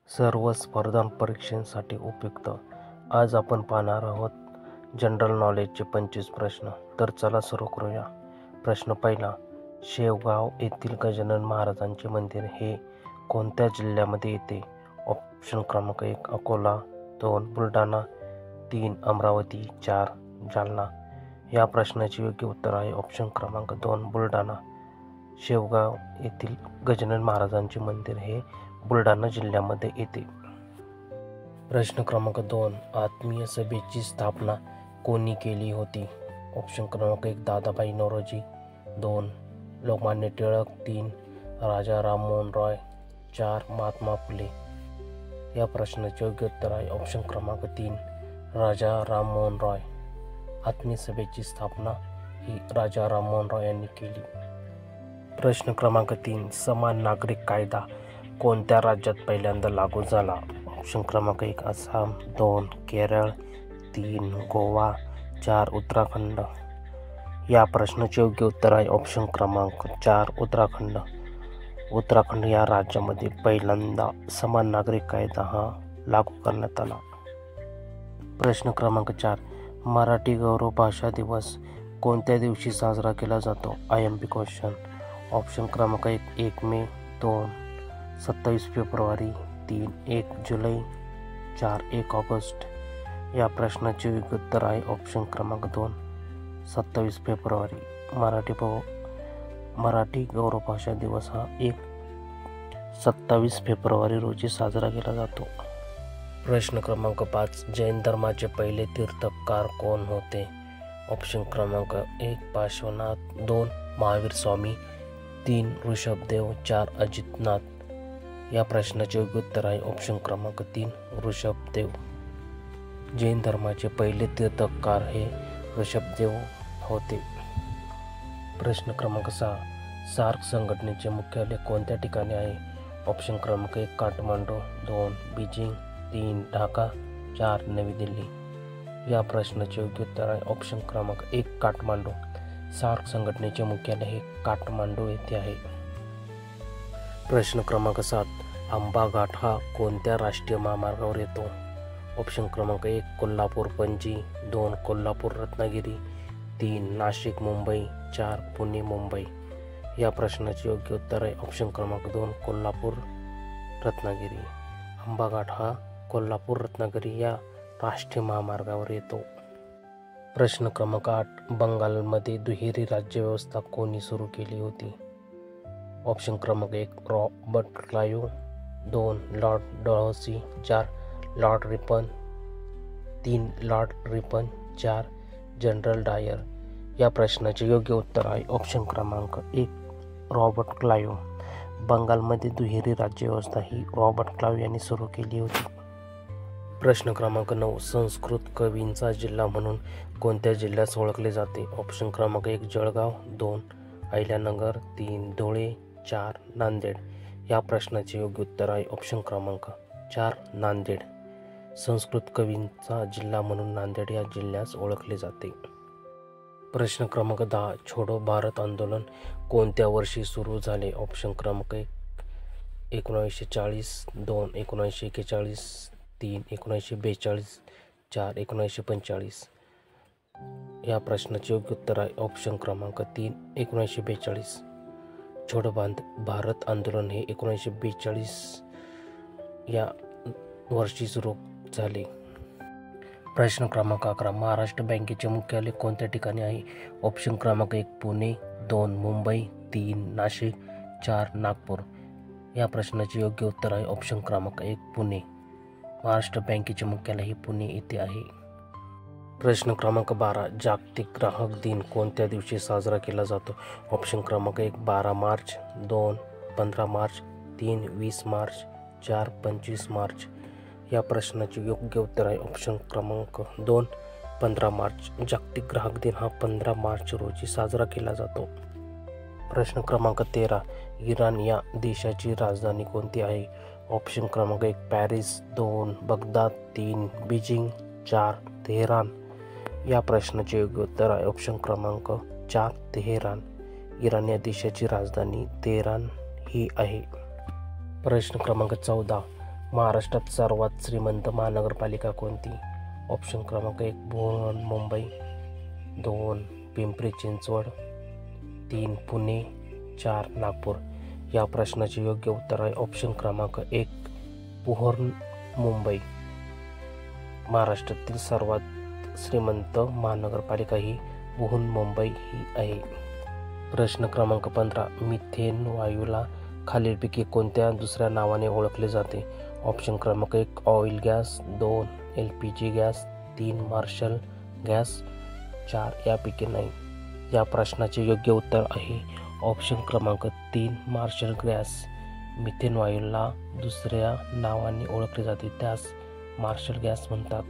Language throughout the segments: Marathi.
सर्व स्पर्धा परीक्षांसाठी उपयुक्त. आज आपण पाहणार आहोत जनरल नॉलेजचे 25 प्रश्न. तर चला सुरू करूया. प्रश्न पहिला, शेवगाव येथील गजानन महाराजांचे मंदिर हे कोणत्या जिल्ह्यामध्ये येते? ऑप्शन क्रमांक 1 अकोला, 2 बुलढाणा, 3 अमरावती, 4 जालना. या प्रश्नाचे योग्य उत्तर आहे ऑप्शन क्रमांक 2 बुलढाणा. शेवगाव येथील गजानन महाराजांचे मंदिर हे बुलढाणा जिल्ह्यामध्ये येते. प्रश्न क्रमांक 2, आत्मीय सभेची स्थापना कोणी केली होती? ऑप्शन क्रमांक 1 दादाभाई नौरोजी, 2 लोकमान्य टिळक, 3 राजा राममोहन रॉय, 4 महात्मा फुले. या प्रश्नाचे योग्य उत्तर आहे ऑप्शन क्रमांक 3 राजा राममोहन रॉय. आत्मीय सभेची स्थापना ही राजा राममोहन रॉय यांनी केली. प्रश्न क्रमांक 3, समान नागरिक कायदा कोणत्या राज्यात पहिल्यांदा लागू झाला? ऑप्शन क्रमांक 1 आसाम, 2 केरळ, 3 गोवा, 4 उत्तराखंड. या प्रश्नाचे योग्य उत्तर आहे ऑप्शन क्रमांक 4 उत्तराखंड. उत्तराखंड या राज्यामध्ये पहिल्यांदा समान नागरिक कायदा हा लागू करण्यात आला. प्रश्न क्रमांक 4, मराठी गौरव भाषा दिवस कोणत्या दिवशी साजरा केला जातो? IMP question. ऑप्शन क्रमांक 1 मे, 2 27 फेब्रुवारी, 3 1 जुलै, 4 1 ऑगस्ट. या प्रश्नाचे योग्य उत्तर आहे ऑप्शन क्रमांक 2 27 फेब्रुवारी. मराठी गौरव भाषा दिवस हा 27 फेब्रुवारी रोजी साजरा केला जातो. प्रश्न क्रमांक 5, जैन धर्माचे पहिले तीर्थकार कोण होते? ऑप्शन क्रमांक 1 पार्श्वनाथ, 2 महावीर स्वामी, 3 ऋषभदेव, 4 अजितनाथ. या प्रश्नाचे योग्य उत्तर आहे ऑप्शन क्रमांक 3 ऋषभदेव. जैन धर्माचे पहिले तीर्थकार हे ऋषभदेव होते. प्रश्न क्रमांक 6, सार्क संघटनेचे मुख्यालय कोणत्या ठिकाणी आहे? ऑप्शन क्रमांक 1 काठमांडू, 2 बीजिंग, 3 ढाका, 4 नवी दिल्ली. या प्रश्नाचे योग्य उत्तर आहे ऑप्शन क्रमांक 1 काठमांडू. सार्क संघटनेचे मुख्यालय हे काठमांडू येथे आहे. प्रश्न क्रमांक 7, आंबा घाट हा कोणत्या राष्ट्रीय महामार्गावर येतो? ऑप्शन क्रमांक 1 कोल्हापूर पणजी, 2 कोल्हापूर रत्नागिरी, 3 नाशिक मुंबई, 4 पुणे मुंबई. या प्रश्नाचे योग्य उत्तर आहे ऑप्शन क्रमांक 2 कोल्हापूर रत्नागिरी. आंबा घाट हा कोल्हापूर रत्नागिरी या राष्ट्रीय महामार्गावर येतो. प्रश्न क्रमांक 8, बंगालमध्ये दुहेरी राज्यव्यवस्था कोणी सुरू केली होती? ऑप्शन क्रमांक 1 Robert Clive, 2 Lord Dalhousie, 4 Lord Ripon, 3 Lord Ripon, 4 general डायर. या प्रश्नाचे योग्य उत्तर आहे ऑप्शन क्रमांक 1 रॉबर्ट क्लाइव्ह. बंगालमध्ये दुहेरी राज्यव्यवस्था ही रॉबर्ट क्लाइव्ह यांनी सुरू केली होती. प्रश्न क्रमांक 9, संस्कृत कवींचा जिल्हा म्हणून कोणत्या जिल्ह्यास ओळखले जाते? ऑप्शन क्रमांक 1 जळगाव, 2 अहिल्यानगर, 3 धुळे, 4 नांदेड. या प्रश्नाचे योग्य उत्तर आहे ऑप्शन क्रमांक 4 नांदेड. संस्कृत कवींचा जिल्हा म्हणून नांदेड या जिल्ह्यास ओळखले जाते. प्रश्न क्रमांक 10, छोडो भारत आंदोलन कोणत्या वर्षी सुरू झाले? ऑप्शन क्रमांक 1 1940, 2 1941, 3 1942, 4 1945. या प्रश्नाचे योग्य उत्तर आहे ऑप्शन क्रमांक 3 1942. छोडो भारत आंदोलन हे 1942 या वर्षी सुरू झाले. प्रश्न क्रमांक 11, महाराष्ट्र बँकेचे मुख्यालय कोणत्या ठिकाणी आहे? ऑप्शन क्रमांक 1 पुणे, 2 मुंबई, 3 नाशिक, 4 नागपूर. या प्रश्नाचे योग्य उत्तर आहे ऑप्शन क्रमांक 1 पुणे. महाराष्ट्र बँकेचे मुख्यालय हे पुणे येथे आहे. प्रश्न क्रमांक 12, जागतिक ग्राहक दिन कोणत्या दिवशी साजरा केला जातो? ऑप्शन क्रमांक 1 12 मार्च, 2 15 मार्च, 3 20 मार्च, 4 25 मार्च. या प्रश्नाचे योग्य उत्तर आहे ऑप्शन क्रमांक 2 15 मार्च. जागतिक ग्राहक दिन हा 15 मार्च रोजी साजरा केला जातो. प्रश्न क्रमांक 13, इराण या देशाची राजधानी कोणती आहे? ऑप्शन क्रमांक 1 पॅरिस, 2 बगदाद, 3 बीजिंग, 4 तेहरान. या प्रश्नाचे योग्य उत्तर आहे ऑप्शन क्रमांक 4 तेहरान. इराण या देशाची राजधानी तेहरान ही आहे. प्रश्न क्रमांक 14, महाराष्ट्रात सर्वात श्रीमंत महानगरपालिका कोणती? ऑप्शन क्रमांक 1 बृहन्मुंबई, 2 पिंपरी चिंचवड, 3 पुणे, 4 नागपूर. या प्रश्नाचे योग्य उत्तर आहे ऑप्शन क्रमांक 1 बृहन्मुंबई. महाराष्ट्रातील सर्वात श्रीमंत महानगरपालिका ही बृहन्मुंबई ही आहे. प्रश्न क्रमांक 15. मिथेन वायूला खालीलपैकी कोणत्या दुसऱ्या नावाने ओळखले जाते? ऑप्शन क्रमांक 1 oil gas, 2 LPG gas, 3 marshal gas, 4 यापैकी नाही. या प्रश्नाचे योग्य उत्तर आहे ऑप्शन क्रमांक 3 मार्शल गॅस. मिथेन वायूला दुसऱ्या नावाने ओळखले जाते, त्यास मार्शल गॅस म्हणतात.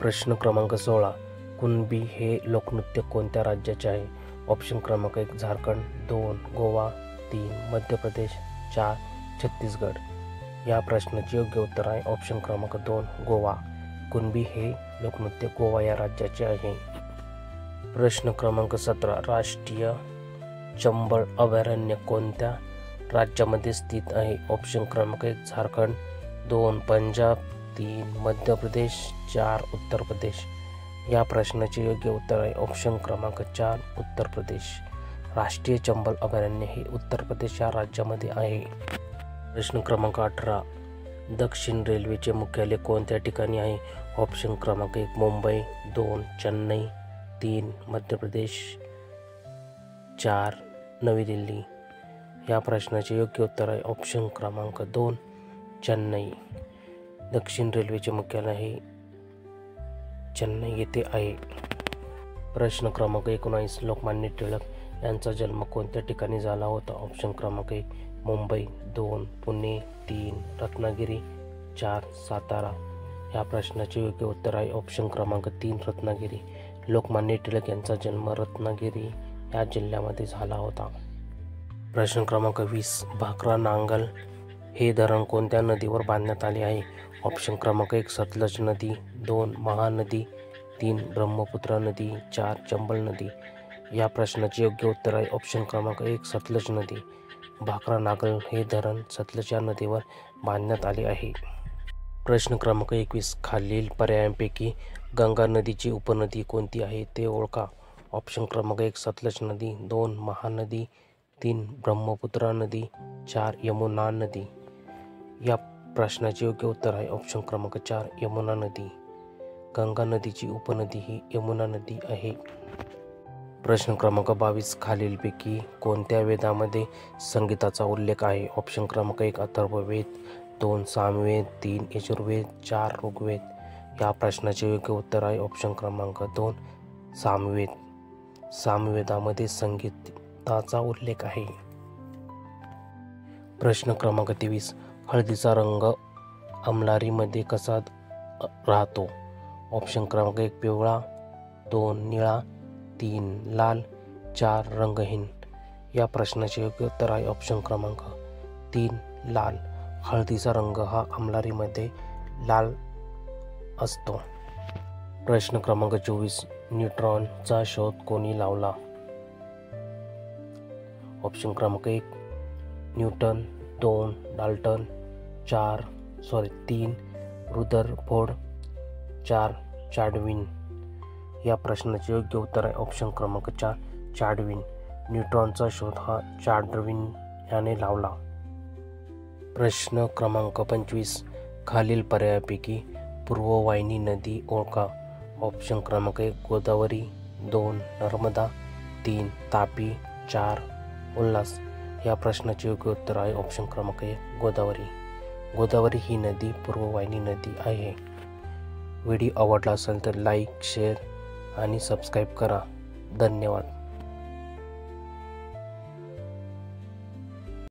प्रश्न क्रमांक 16. कुणबी हे लोकनृत्य कोणत्या राज्याचे आहे? ऑप्शन क्रमांक 1 झारखंड, 2 गोवा, 3 मध्य प्रदेश, 4 छत्तीसगड. या प्रश्नाचे योग्य उत्तर आहे ऑप्शन क्रमांक 2 गोवा. कुणबी हे लोकनृत्य गोवा या राज्याचे आहे. प्रश्न क्रमांक 17. राष्ट्रीय चंबळ अभयारण्य कोणत्या राज्यामध्ये स्थित आहे? ऑप्शन क्रमांक 1 झारखंड, 2 पंजाब, 3 मध्य प्रदेश, 4 उत्तर प्रदेश. या प्रश्नाचे योग्य उत्तर आहे ऑप्शन क्रमांक 4 उत्तर प्रदेश. राष्ट्रीय चंबळ अभयारण्य हे उत्तर प्रदेश या राज्यामध्ये आहे. प्रश्न क्रमांक 18. दक्षिण रेल्वेचे मुख्यालय कोणत्या ठिकाणी आहे? ऑप्शन क्रमांक 1 मुंबई, 2 चेन्नई, 3 मध्य प्रदेश, 4 नवी दिल्ली. या प्रश्नाचे योग्य उत्तर आहे ऑप्शन क्रमांक 2 चेन्नई. दक्षिण रेल्वेचे मुख्यालय हे चेन्नई येथे आहे. प्रश्न क्रमांक 19. लोकमान्य टिळक यांचा जन्म कोणत्या ठिकाणी झाला होता? ऑप्शन क्रमांक 1 मुंबई, 2 पुणे, 3 रत्नागिरी, 4 सातारा. या प्रश्नाचे योग्य उत्तर आहे ऑप्शन क्रमांक 3 रत्नागिरी. लोकमान्य टिळक यांचा जन्म रत्नागिरी या जिल्ह्यामध्ये झाला होता. प्रश्न क्रमांक 20. भाकरा नांगल हे धरण कोणत्या नदीवर बांधण्यात आले आहे? ऑप्शन क्रमांक 1 सतलज नदी, 2 महानदी, 3 ब्रह्मपुत्रा नदी, 4 चंबळ नदी. या प्रश्नाचे योग्य उत्तर आहे ऑप्शन क्रमांक 1 सतलज नदी. भाकरा नांगल हे धरण सतलज या नदीवर बांधण्यात आले आहे. प्रश्न क्रमांक 21. खालील पर्यायांपैकी गंगा नदीची उपनदी कोणती आहे ते ओळखा. ऑप्शन क्रमांक 1 सतलज नदी, 2 महानदी, 3 ब्रह्मपुत्रा नदी, 4 यमुना नदी. या प्रश्नाचे योग्य उत्तर आहे ऑप्शन क्रमांक 4 यमुना नदी. गंगा नदीची उपनदी ही यमुना नदी आहे. प्रश्न क्रमांक 22. खालीलपैकी कोणत्या वेदामध्ये संगीताचा उल्लेख आहे? ऑप्शन क्रमांक 1 अथर्ववेद, 2 सामवेद, 3 यजुर्वेद, 4 ऋग्वेद. या प्रश्नाचे योग्य उत्तर आहे ऑप्शन क्रमांक 2 सामवेद. सामवेदामध्ये संगीताचा उल्लेख आहे. प्रश्न क्रमांक 23. हळदीचा रंग अंमलारीमध्ये कसा राहतो? ऑप्शन क्रमांक 1 पिवळा, 2 निळा, 3 लाल, 4 रंगहीन. या प्रश्नाचे योग्य उत्तर आहे ऑप्शन क्रमांक 3 लाल. हळदीचा रंग हा अंमलारीमध्ये लाल असतो. प्रश्न क्रमांक 24. न्यूट्रॉनचा शोध कोणी लावला? ऑप्शन क्रमांक 1 न्यूटन, 2 डाल्टन, 3 रुदरफोर्ड, 4 चार्ल्विन. या प्रश्नाचे योग्य उत्तर आहे ऑप्शन क्रमांक 4 चार्ल्विन. न्यूट्रॉनचा शोध हा चार्ल्विन याने लावला. प्रश्न क्रमांक 25. खालील पर्यायापैकी पूर्ववाहिनी नदी ओळखा. ऑप्शन क्रमांक 1 गोदावरी, 2 नर्मदा, 3 तापी, 4 उल्हास. या प्रश्नाचे योग्य उत्तर आहे ऑप्शन क्रमांक 1 गोदावरी. गोदावरी ही नदी पूर्ववाहिनी नदी आहे. व्हिडिओ आवडला असेल तर लाईक, शेअर आणि सबस्क्राईब करा. धन्यवाद.